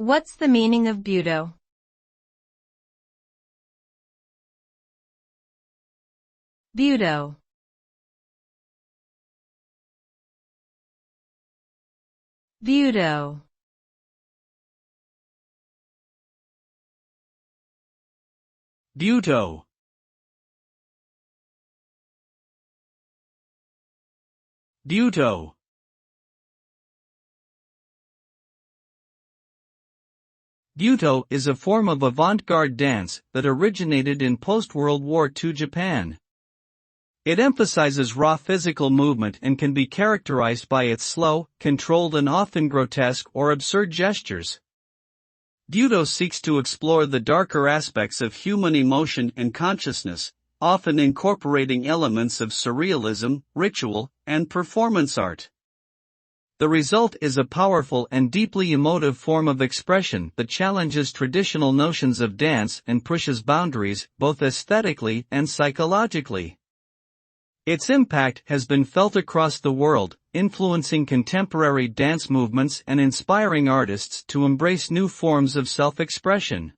What's the meaning of butoh? Butoh. Butoh. Butoh. Butoh. Butoh is a form of avant-garde dance that originated in post-World War II Japan. It emphasizes raw physical movement and can be characterized by its slow, controlled and often grotesque or absurd gestures. Butoh seeks to explore the darker aspects of human emotion and consciousness, often incorporating elements of surrealism, ritual, and performance art. The result is a powerful and deeply emotive form of expression that challenges traditional notions of dance and pushes boundaries both aesthetically and psychologically. Its impact has been felt across the world, influencing contemporary dance movements and inspiring artists to embrace new forms of self-expression.